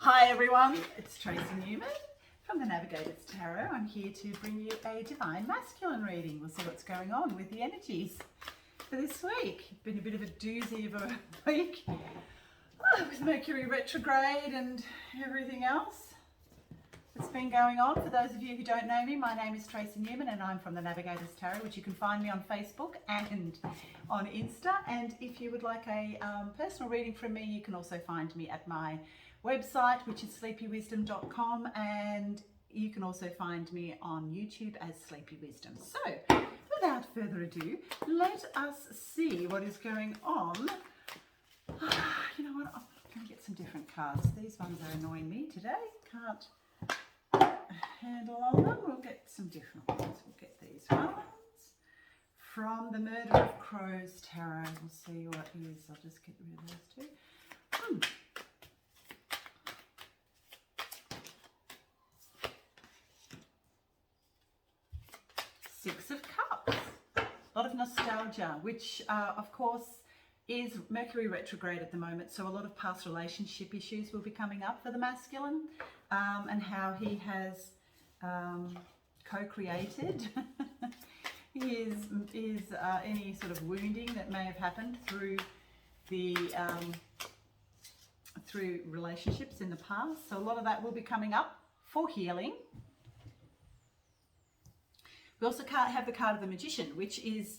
Hi everyone, it's Tracy Newman from the Navigator's Tarot. I'm here to bring you a Divine Masculine reading. We'll see what's going on with the energies for this week. It's been a bit of a doozy of a week with Mercury retrograde and everything else that's been going on. For those of you who don't know me, my name is Tracy Newman and I'm from the Navigator's Tarot, which you can find me on Facebook and on Insta. And if you would like a personal reading from me, you can also find me at my website, which is sleepywisdom.com, and you can also find me on YouTube as Sleepy Wisdom. So without further ado, let us see what is going on. You know what, I'm going to get some different cards. These ones are annoying me today. Can't handle all of them. We'll get some different ones. We'll get these ones from the Murder of Crows Tarot. We'll see what is. I'll just get rid of those two. Six of Cups, a lot of nostalgia, which of course is Mercury retrograde at the moment, so a lot of past relationship issues will be coming up for the masculine, and how he has co-created his any sort of wounding that may have happened through the through relationships in the past. So a lot of that will be coming up for healing. We also have the card of the Magician, which is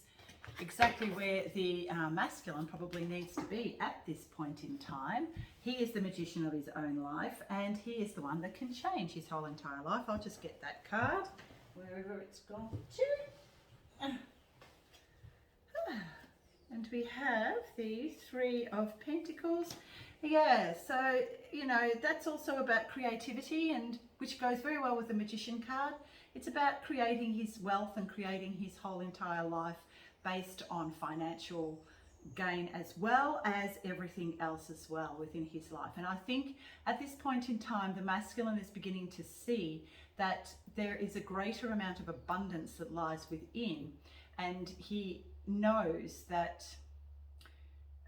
exactly where the masculine probably needs to be at this point in time. He is the magician of his own life, and he is the one that can change his whole entire life. I'll just get that card, wherever it's gone to. And we have the Three of Pentacles. Yeah, so, you know, that's also about creativity, and which goes very well with the Magician card. It's about creating his wealth and creating his whole entire life based on financial gain, as well as everything else as well within his life. And I think at this point in time, the masculine is beginning to see that there is a greater amount of abundance that lies within, and he knows that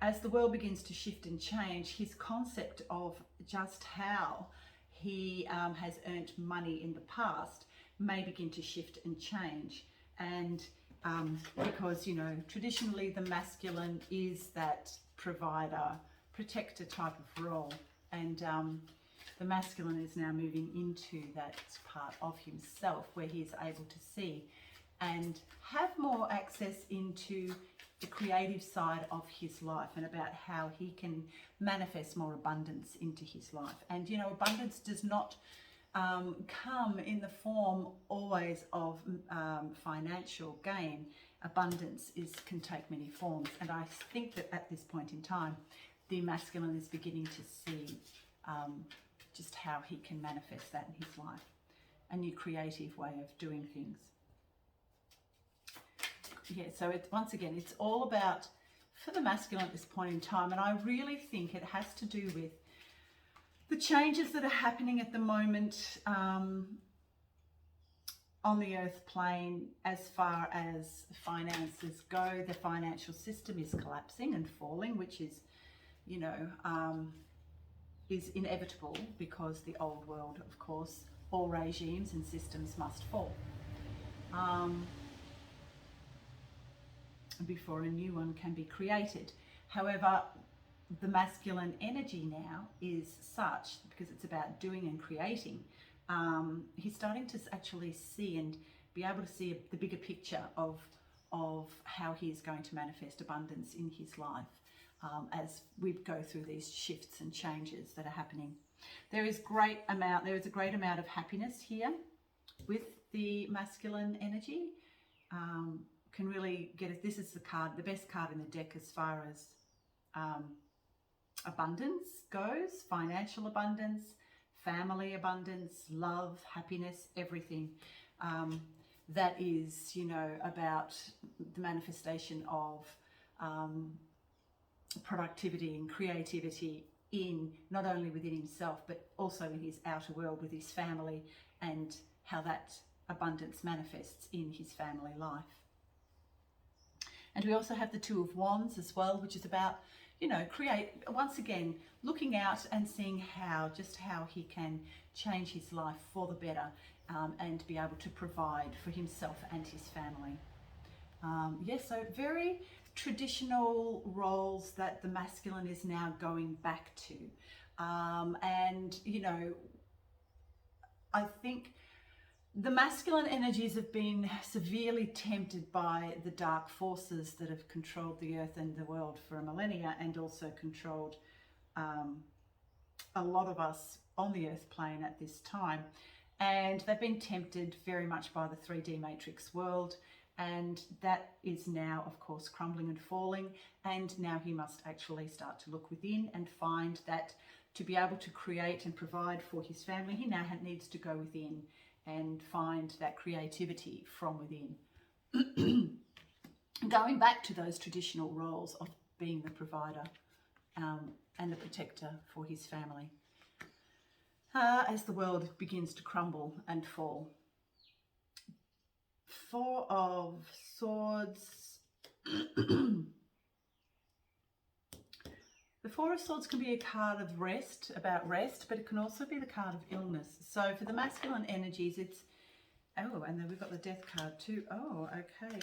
as the world begins to shift and change, his concept of just how he has earned money in the past may begin to shift and change. And because, you know, traditionally the masculine is that provider, protector type of role, and the masculine is now moving into that part of himself where he is able to see and have more access into the creative side of his life, and about how he can manifest more abundance into his life. And, you know, abundance does not come in the form always of financial gain. Abundance can take many forms, and I think that at this point in time, the masculine is beginning to see just how he can manifest that in his life. A new creative way of doing things. Yeah, so once again, it's all about, for the masculine at this point in time, and I really think it has to do with the changes that are happening at the moment on the earth plane as far as finances go. The financial system is collapsing and falling, which is, you know, is inevitable, because the old world, of course, all regimes and systems must fall before a new one can be created. However, the masculine energy now is such, because it's about doing and creating, he's starting to actually see and be able to see the bigger picture of how he's going to manifest abundance in his life as we go through these shifts and changes that are happening. There is a great amount of happiness here with the masculine energy. Can really get it. This is the best card in the deck as far as abundance goes, financial abundance, family abundance, love, happiness, everything that is, you know, about the manifestation of productivity and creativity in not only within himself, but also in his outer world with his family, and how that abundance manifests in his family life. And we also have the Two of Wands as well, which is about you know, create, once again, looking out and seeing how he can change his life for the better, and be able to provide for himself and his family. Yes, so very traditional roles that the masculine is now going back to. And, you know, I think the masculine energies have been severely tempted by the dark forces that have controlled the earth and the world for millennia, and also controlled a lot of us on the earth plane at this time. And they've been tempted very much by the 3D matrix world. And that is now, of course, crumbling and falling. And now he must actually start to look within and find that to be able to create and provide for his family, he now needs to go within and find that creativity from within. Going back to those traditional roles of being the provider and the protector for his family, as the world begins to crumble and fall. Four of Swords. The Four of Swords can be a card of rest, about rest, but it can also be the card of illness. So for the masculine energies, it's, oh, and then we've got the Death card too. Oh, okay.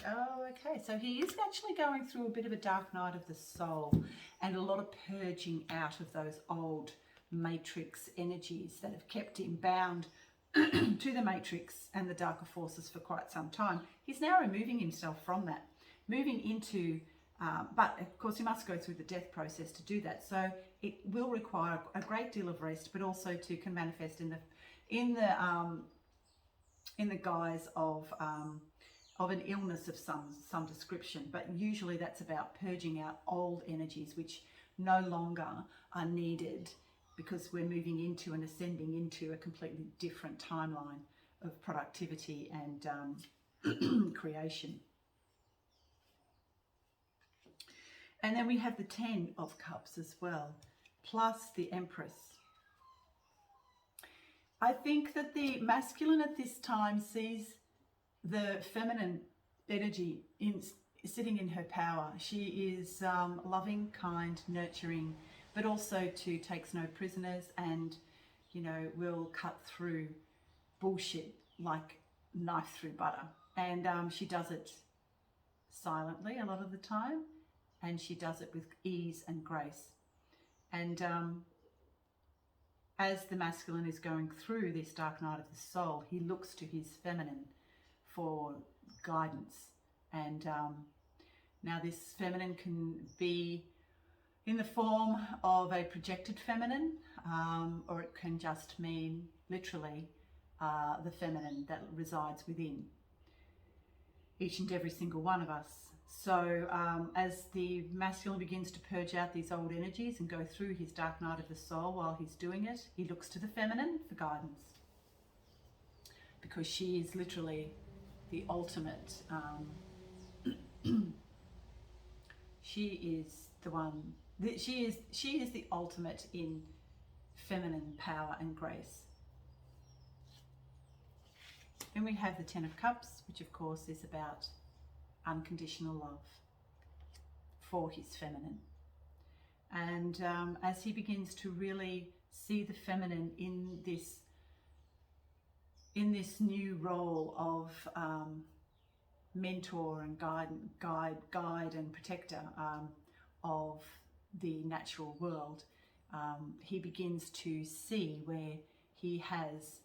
So he is actually going through a bit of a dark night of the soul, and a lot of purging out of those old matrix energies that have kept him bound to the matrix and the darker forces for quite some time. He's now removing himself from that, moving into, but of course he must go through the death process to do that. So it will require a great deal of rest, but also can manifest in the guise of an illness of some description. But usually that's about purging out old energies which no longer are needed, because we're moving into and ascending into a completely different timeline of productivity and creation. And then we have the 10 of Cups as well, plus the Empress. I think that the masculine at this time sees the feminine energy sitting in her power. She is loving, kind, nurturing, but also takes no prisoners, and, you know, will cut through bullshit like knife through butter. And she does it silently a lot of the time, and she does it with ease and grace. And as the masculine is going through this dark night of the soul, he looks to his feminine for guidance. And now this feminine can be in the form of a projected feminine, or it can just mean literally the feminine that resides within each and every single one of us. So as the masculine begins to purge out these old energies and go through his dark night of the soul, while he's doing it, he looks to the feminine for guidance, because she is literally the ultimate. She is the one. She is the ultimate in feminine power and grace. Then we have the 10 of Cups, which of course is about unconditional love for his feminine. And as he begins to really see the feminine in this new role of mentor and guide and protector of the natural world, he begins to see where he has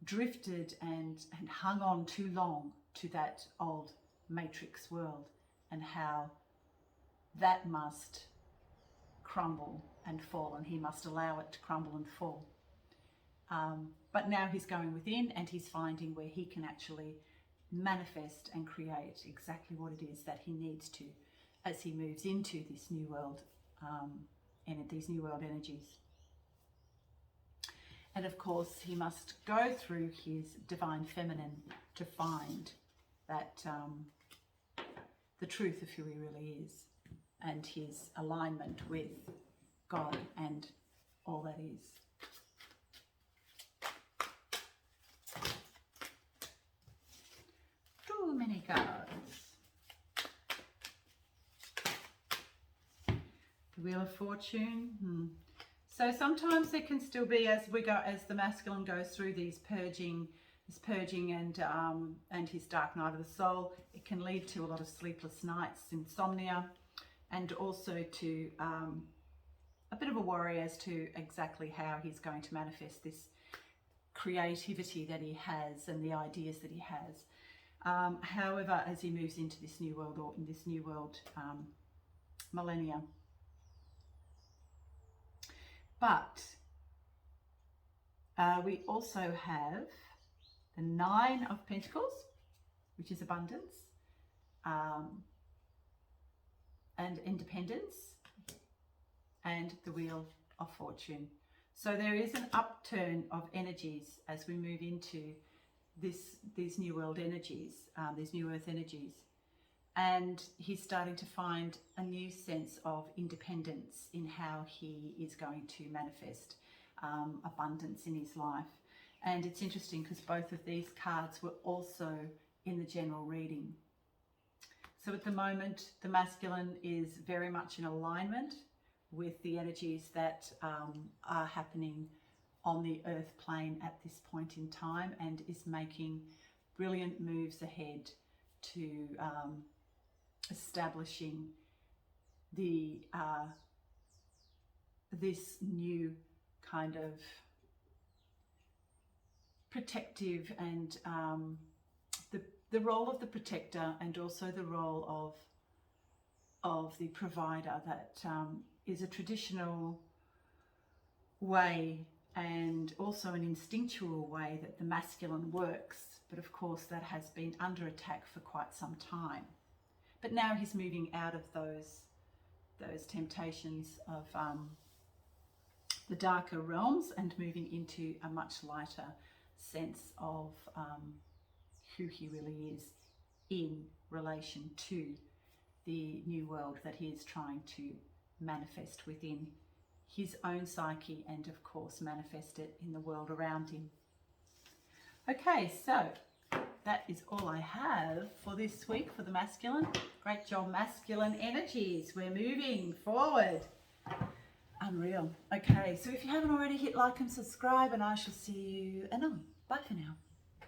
drifted and hung on too long to that old matrix world, and how that must crumble and fall, and he must allow it to crumble and fall. But now he's going within, and he's finding where he can actually manifest and create exactly what it is that he needs to, as he moves into this new world and these new world energies. And of course, he must go through his divine feminine to find that the truth of who he really is, and his alignment with God and all that is. Too many cards. Wheel of Fortune. So sometimes there can still be, as the masculine goes through this purging and his dark night of the soul, it can lead to a lot of sleepless nights, insomnia, and also to a bit of a worry as to exactly how he's going to manifest this creativity that he has and the ideas that he has. However, as he moves into this new world, or in this new world millennia. But we also have the Nine of Pentacles, which is abundance and independence, and the Wheel of Fortune. So there is an upturn of energies as we move into these new world energies, these new earth energies. And he's starting to find a new sense of independence in how he is going to manifest abundance in his life. And it's interesting because both of these cards were also in the general reading. So at the moment, the masculine is very much in alignment with the energies that are happening on the earth plane at this point in time, and is making brilliant moves ahead to establishing this new kind of protective and the role of the protector, and also the role of the provider, that is a traditional way and also an instinctual way that the masculine works. But of course that has been under attack for quite some time. But now he's moving out of those temptations of the darker realms and moving into a much lighter sense of who he really is in relation to the new world that he is trying to manifest within his own psyche, and of course manifest it in the world around him. Okay, so that is all I have for this week for the masculine. Great job, masculine energies. We're moving forward. Unreal. Okay, so if you haven't already, hit like and subscribe, and I shall see you anon. Bye for now.